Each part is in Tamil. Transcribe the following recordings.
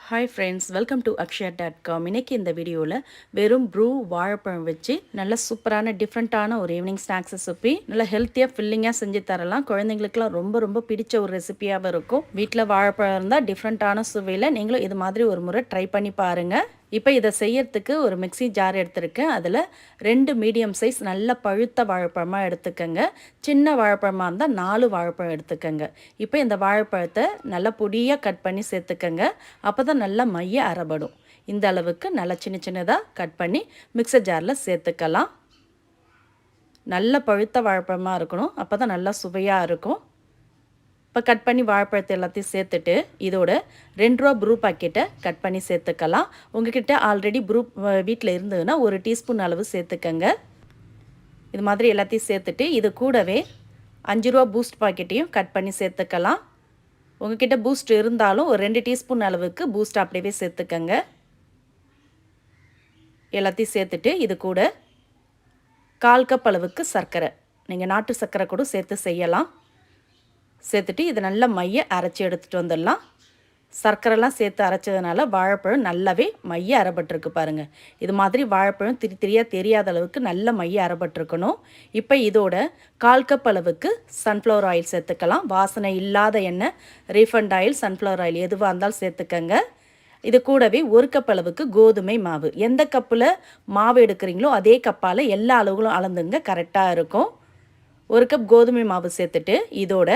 ஹாய் ஃப்ரெண்ட்ஸ், வெல்கம் டு அக்ஷயா.com. இன்றைக்கி இந்த வீடியோவில் வெறும் ப்ரூ வாழைப்பழம் வச்சு நல்ல சூப்பரான டிஃப்ரெண்ட்டான ஒரு ஈவினிங் ஸ்நாக்ஸ் ரெசிபி நல்லா ஹெல்த்தியாக ஃபில்லிங்காக செஞ்சு தரலாம். குழந்தைங்களுக்குலாம் ரொம்ப ரொம்ப பிடிச்ச ஒரு ரெசிபியாகவும் இருக்கும். வீட்டில் வாழைப்பழம் இருந்தால் டிஃப்ரெண்ட்டான சுவையில் நீங்களும் இது மாதிரி ஒரு முறை ட்ரை பண்ணி பாருங்கள். இப்போ இதை செய்யறதுக்கு ஒரு மிக்ஸி ஜார் எடுத்துருக்கேன். அதில் 2 மீடியம் சைஸ் நல்ல பழுத்த வாழைப்பழமாக எடுத்துக்கோங்க. சின்ன வாழைப்பழமாக இருந்தால் 4 வாழைப்பழம் எடுத்துக்கோங்க. இப்போ இந்த வாழைப்பழத்தை நல்லா பொடியாக கட் பண்ணி சேர்த்துக்கோங்க. அப்போ தான் நல்லா மைய அரைபடும். இந்த அளவுக்கு நல்லா சின்ன சின்னதாக கட் பண்ணி மிக்ஸர் ஜாரில் சேர்த்துக்கலாம். நல்ல பழுத்த வாழைப்பழமாக இருக்கணும். அப்போ தான் நல்லா சுவையாக இருக்கும். இப்போ கட் பண்ணி வாழைப்பழத்தை எல்லாத்தையும் சேர்த்துட்டு இதோட 2 ரூபா ப்ரூ பாக்கெட்டை கட் பண்ணி சேர்த்துக்கலாம். உங்ககிட்ட ஆல்ரெடி ப்ரூ வீட்டில் இருந்ததுன்னா 1 டீஸ்பூன் அளவு சேர்த்துக்கங்க. இது மாதிரி எல்லாத்தையும் சேர்த்துட்டு இது கூடவே 5 ரூபா பூஸ்ட் பாக்கெட்டையும் கட் பண்ணி சேர்த்துக்கலாம். உங்ககிட்ட பூஸ்ட் இருந்தாலும் ஒரு 2 டீஸ்பூன் அளவுக்கு பூஸ்ட் அப்படியே சேர்த்துக்கங்க. எல்லாத்தையும் சேர்த்துட்டு இது கூட 1/4 கப் அளவுக்கு சர்க்கரை, நீங்கள் நாட்டு சர்க்கரை கூட சேர்த்து செய்யலாம். சேர்த்துட்டு இதை நல்லா மைய அரைச்சி எடுத்துகிட்டு வந்துடலாம். சர்க்கரைலாம் சேர்த்து அரைச்சதுனால வாழைப்பழம் நல்லாவே மைய அரைப்பட்டிருக்கு பாருங்கள். இது மாதிரி வாழைப்பழம் திரியாக தெரியாத அளவுக்கு நல்ல மைய அரைப்பட்டிருக்கணும். இப்போ இதோட 1/4 கப் அளவுக்கு சன்ஃப்ளவர் ஆயில் சேர்த்துக்கலாம். வாசனை இல்லாத எண்ணெய், ரீஃபண்ட் ஆயில், சன்ஃப்ளவர் ஆயில் எதுவாக இருந்தாலும் சேர்த்துக்கங்க. இது கூடவே 1 கப் அளவுக்கு கோதுமை மாவு. எந்த கப்பில் மாவு எடுக்கிறீங்களோ அதே கப்பால் எல்லா அளவுகளும் அளந்துங்க, கரெக்டாக இருக்கும். 1 கப் கோதுமை மாவு சேர்த்துட்டு இதோட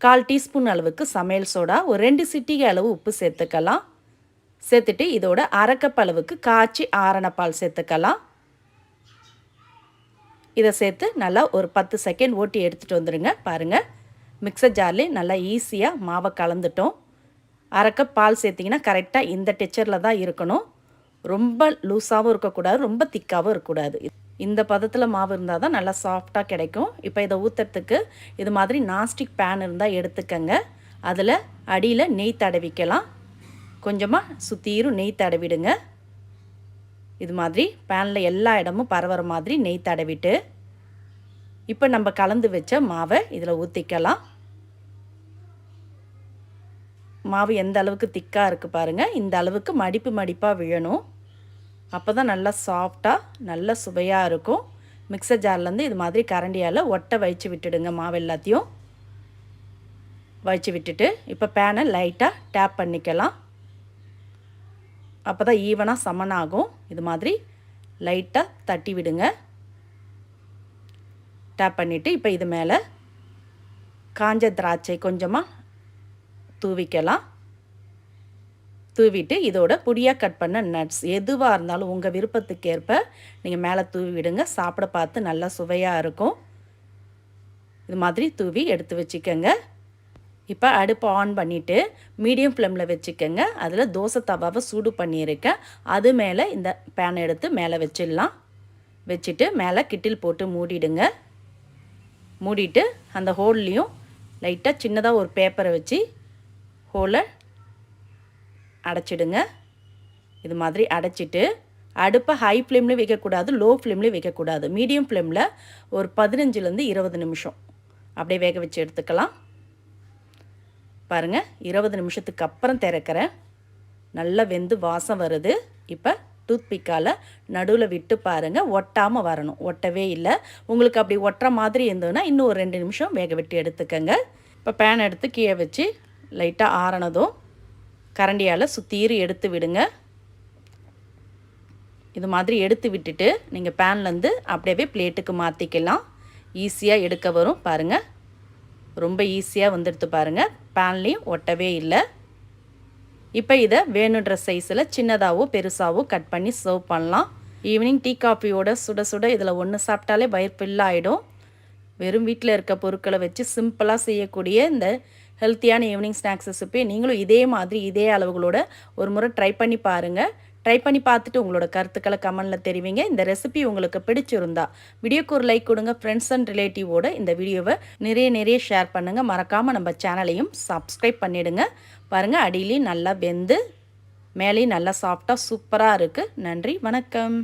1/4 டீஸ்பூன் அளவுக்கு சமையல் சோடா, ஒரு 2 சிட்டிகை அளவு உப்பு சேர்த்துக்கலாம். சேர்த்துட்டு இதோட 1/2 கப் அளவுக்கு காய்ச்சி ஆறின பால் சேர்த்துக்கலாம். இதை சேர்த்து நல்லா ஒரு 10 செகண்ட் ஓட்டி எடுத்துகிட்டு வந்துடுங்க. பாருங்கள், மிக்சர் ஜார்லேயே நல்லா ஈஸியாக மாவை கலந்துட்டோம். 1/2 கப் பால் சேர்த்திங்கன்னா கரெக்டாக இந்த டெக்சரில் தான் இருக்கணும். ரொம்ப லூஸாகவும் இருக்கக்கூடாது, ரொம்ப திக்காகவும் இருக்கக்கூடாது. இந்த பதத்தில் மாவு இருந்தால் தான் நல்லா சாஃப்டாக கிடைக்கும். இப்போ இதை ஊற்றுறதுக்கு இது மாதிரி நான்ஸ்டிக் பேன் இருந்தால் எடுத்துக்கங்க. அதில் அடியில் நெய் தடவிக்கலாம். கொஞ்சமாக சுற்றிரும் நெய் தடவிடுங்க. இது மாதிரி பேனில் எல்லா இடமும் பரவுற மாதிரி நெய் தடவிட்டு இப்போ நம்ம கலந்து வச்ச மாவை இதில் ஊற்றிக்கலாம். மாவு எந்த அளவுக்கு திக்காக இருக்குது பாருங்கள். இந்த அளவுக்கு மடிப்பு மடிப்பாக விழணும். அப்போ தான் நல்லா சாஃப்டாக நல்ல சுவையாக இருக்கும். மிக்சர் ஜார்லேருந்து இது மாதிரி கரண்டியால் ஒட்டை வச்சு விட்டுடுங்க. மாவு எல்லாத்தையும் வச்சு விட்டுட்டு இப்போ பேனை லைட்டாக டேப் பண்ணிக்கலாம். அப்போ தான் ஈவனாக சமனாகும். இது மாதிரி லைட்டாக தட்டி விடுங்க. டேப் பண்ணிவிட்டு இப்போ இது மேலே காஞ்ச திராட்சை கொஞ்சமாக தூவிக்கலாம். தூவிட்டு இதோட பொடியாக கட் பண்ண நட்ஸ் எதுவாக இருந்தாலும் உங்கள் விருப்பத்துக்கு ஏற்ப நீங்கள் மேலே தூவி விடுங்க. சாப்பிட பார்த்து நல்லா சுவையாக இருக்கும். இது மாதிரி தூவி எடுத்து வச்சுக்கோங்க. இப்போ அடுப்பை ஆன் பண்ணிவிட்டு மீடியம் ஃப்ளேமில் வச்சுக்கோங்க. அதில் தோசை தவாவை சூடு பண்ணியிருக்கேன். அது மேலே இந்த பேனை எடுத்து மேலே வச்சிடலாம். வச்சுட்டு மேலே கிட்டில் போட்டு மூடிடுங்க. மூடிட்டு அந்த ஹோல்லையும் லைட்டாக சின்னதாக ஒரு பேப்பரை வச்சு ஹோலை அடைச்சிடுங்க. இது மாதிரி அடைச்சிட்டு அடுப்பை ஹை ஃப்ளேம்லேயும் வைக்கக்கூடாது, லோ ஃப்ளேம்லேயும் வைக்கக்கூடாது. மீடியம் ஃப்ளேமில் ஒரு 15லேருந்து 20 நிமிஷம் அப்படியே வேக வச்சு எடுத்துக்கலாம். பாருங்கள், 20 நிமிஷத்துக்கு அப்புறம் திறக்கிறேன். நல்லா வெந்து வாசம் வருது. இப்போ டூத்பிக்கால் நடுவில் விட்டு பாருங்கள், ஒட்டாமல் வரணும். ஒட்டவே இல்லை. உங்களுக்கு அப்படி ஒட்டுற மாதிரி இருந்ததுன்னா இன்னும் ஒரு 2 நிமிஷம் வேக விட்டு எடுத்துக்கங்க. இப்போ பேன் எடுத்து கீழே வச்சு லைட்டாக ஆறினதும் கரண்டியால் சுத்தீரி எடுத்து விடுங்க. இது மாதிரி எடுத்து விட்டுட்டு நீங்கள் பேன்லேருந்து அப்படியே பிளேட்டுக்கு மாற்றிக்கலாம். ஈஸியாக எடுக்க வரும். பாருங்கள், ரொம்ப ஈஸியாக வந்துடுத்து பாருங்கள். பேன்லேயும் ஒட்டவே இல்லை. இப்போ இதை வேணுன்ற சைஸில் சின்னதாகவோ பெருசாகவோ கட் பண்ணி சர்வ் பண்ணலாம். ஈவினிங் டீ காஃபியோட சுட சுட இதில் ஒன்று சாப்பிட்டாலே வயிறு ஃபில் ஆகிடும். வெறும் வீட்டில் இருக்க பொருட்களை வச்சு சிம்பிளாக செய்யக்கூடிய இந்த ஹெல்த்தியான ஈவினிங் ஸ்நாக்ஸ் ரெசிபி நீங்களும் இதே மாதிரி இதே அளவுகளோட ஒரு முறை ட்ரை பண்ணி பாருங்கள். ட்ரை பண்ணி பார்த்துட்டு உங்களோட கருத்துக்களை கமெண்டில் தெரிவிங்க. இந்த ரெசிபி உங்களுக்கு பிடிச்சிருந்தா வீடியோக்கு ஒரு லைக் கொடுங்க. ஃப்ரெண்ட்ஸ் அண்ட் ரிலேட்டிவோட இந்த வீடியோவை நிறைய ஷேர் பண்ணுங்கள். மறக்காமல் நம்ம சேனலையும் சப்ஸ்கிரைப் பண்ணிவிடுங்க. பாருங்கள், அடியிலையும் நல்லா வெந்து மேலேயும் நல்லா சாஃப்டாக சூப்பராக இருக்குது. நன்றி, வணக்கம்.